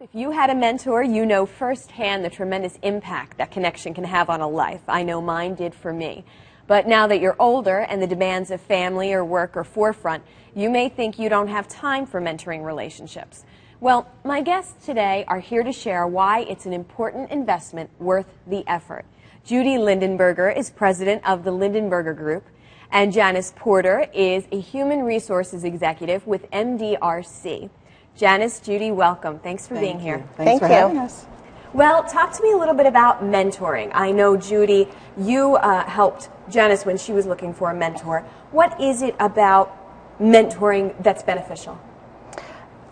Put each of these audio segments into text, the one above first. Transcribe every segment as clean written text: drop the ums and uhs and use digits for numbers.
If you had a mentor, you know firsthand the tremendous impact that connection can have on a life. I know mine did for me. But now that you're older and the demands of family or work are forefront, you may think you don't have time for mentoring relationships. Well, my guests today are here to share why it's an important investment worth the effort. Judy Lindenberger is president of the Lindenberger Group, and Janice Porter is a human resources executive with MDRC. Janice, Judy, welcome. Thanks for being here. Thanks for having us. Well, talk to me a little bit about mentoring. I know, Judy, you helped Janice when she was looking for a mentor. What is it about mentoring that's beneficial?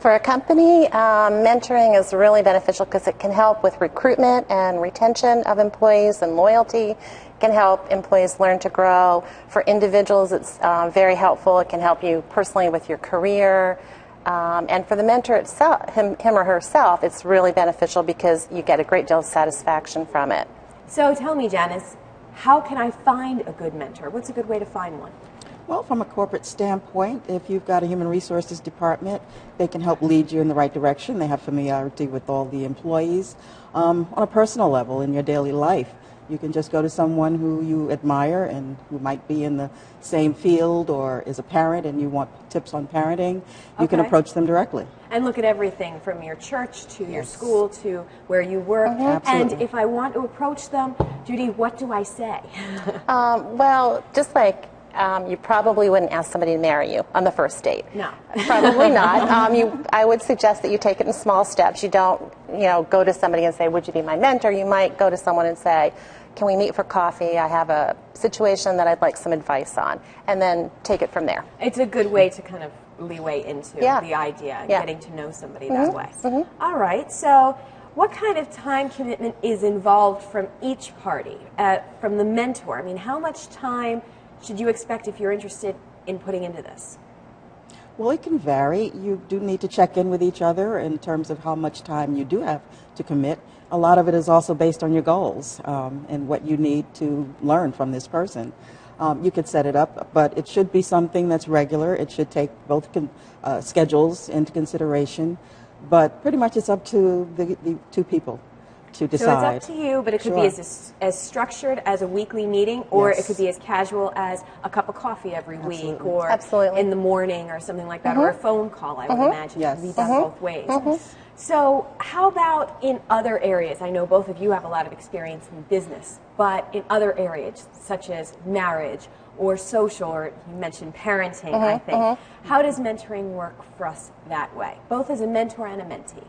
For a company, mentoring is really beneficial because it can help with recruitment and retention of employees and loyalty. It can help employees learn to grow. For individuals, it's very helpful. It can help you personally with your career. And for the mentor itself, him or herself, it's really beneficial because you get a great deal of satisfaction from it. So tell me, Janice, how can I find a good mentor? What's a good way to find one? Well, from a corporate standpoint, if you've got a human resources department, they can help lead you in the right direction. They have familiarity with all the employees. On a personal level, in your daily life, you can just go to someone who you admire and who might be in the same field or is a parent and you want tips on parenting. You can approach them directly. And look at everything from your church to your school to where you work. Absolutely. And if I want to approach them, Judy, what do I say? Well, just like you probably wouldn't ask somebody to marry you on the first date. No. Probably not. I would suggest that you take it in small steps. You don't, go to somebody and say, would you be my mentor? You might go to someone and say, can we meet for coffee? I have a situation that I'd like some advice on. And then take it from there. It's a good way to kind of leeway into the idea, getting to know somebody that way. All right, so what kind of time commitment is involved from each party, from the mentor? I mean, how much time should you expect if you're interested in putting into this? Well, it can vary. You do need to check in with each other in terms of how much time you do have to commit. A lot of it is also based on your goals and what you need to learn from this person. You could set it up, but it should be something that's regular. It should take both schedules into consideration, but pretty much it's up to the two people to decide. So it's up to you, but it could be as structured as a weekly meeting, or it could be as casual as a cup of coffee every week, or in the morning, or something like that, or a phone call, I would imagine. It could be done both ways. So how about in other areas? I know both of you have a lot of experience in business, but in other areas, such as marriage or social, or you mentioned parenting, I think. How does mentoring work for us that way, both as a mentor and a mentee?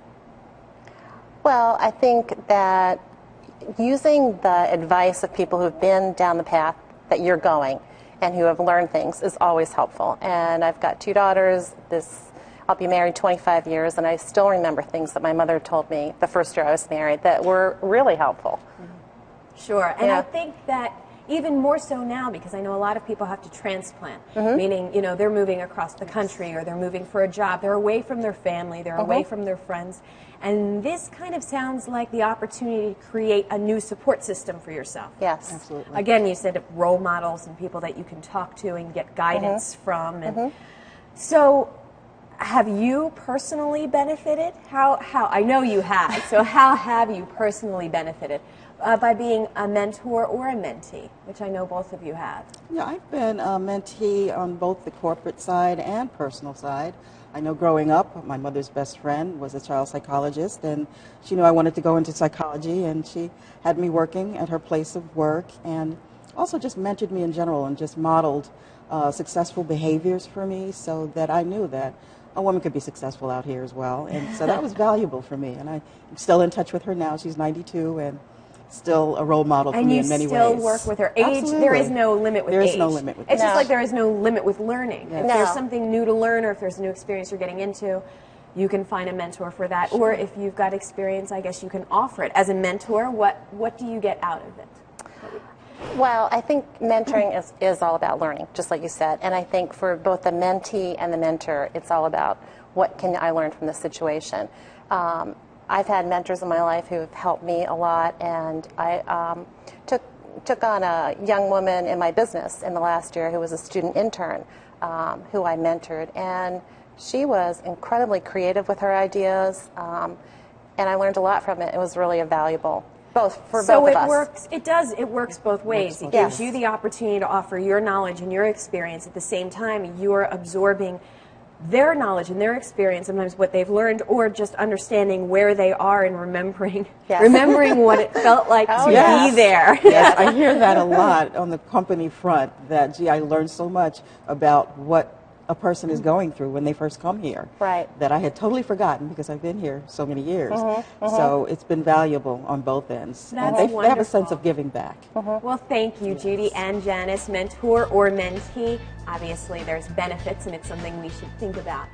Well, I think that using the advice of people who've been down the path that you're going and who have learned things is always helpful. And I've got two daughters. I'll be married 25 years, and I still remember things that my mother told me the first year I was married that were really helpful. Sure, and I think that even more so now, because I know a lot of people have to transplant, meaning, they're moving across the country or they're moving for a job. They're away from their family, they're away from their friends. And this kind of sounds like the opportunity to create a new support system for yourself. Yes. Absolutely. Again, you said role models and people that you can talk to and get guidance from. And so have you personally benefited? How I know you have. So how have you personally benefited? By being a mentor or a mentee, which I know both of you have. Yeah, I've been a mentee on both the corporate side and personal side. I know growing up, my mother's best friend was a child psychologist, and she knew I wanted to go into psychology, and she had me working at her place of work, and also just mentored me in general and just modeled successful behaviors for me so that I knew that a woman could be successful out here as well. And so that was valuable for me, and I'm still in touch with her now. She's 92, and still a role model for me in many ways. And you still work with her. Age, there is no limit with age. There is no limit with age. It's just like there is no limit with learning. Yes. If there's something new to learn or if there's a new experience you're getting into, you can find a mentor for that. Sure. Or if you've got experience, I guess you can offer it. As a mentor, what do you get out of it? Well, I think mentoring is all about learning, just like you said. And I think for both the mentee and the mentor, it's all about what can I learn from the situation. I've had mentors in my life who have helped me a lot, and I took on a young woman in my business in the last year who was a student intern who I mentored, and she was incredibly creative with her ideas. and I learned a lot from it. It was really valuable, both for So both it of us. works. It does. It works both ways. It Yes. gives you the opportunity to offer your knowledge and your experience. At the same time, you are absorbing their knowledge and their experience, sometimes what they've learned, or just understanding where they are and remembering Yes. remembering what it felt like Oh, to yes. be there. Yes, I hear that a lot on the company front, that, gee, I learned so much about what a person is going through when they first come here. Right. That I had totally forgotten because I've been here so many years. So it's been valuable on both ends. And That's they have a sense wonderful. of giving back. Well, thank you, Judy and Janice, mentor or mentee. Obviously, there's benefits, and it's something we should think about.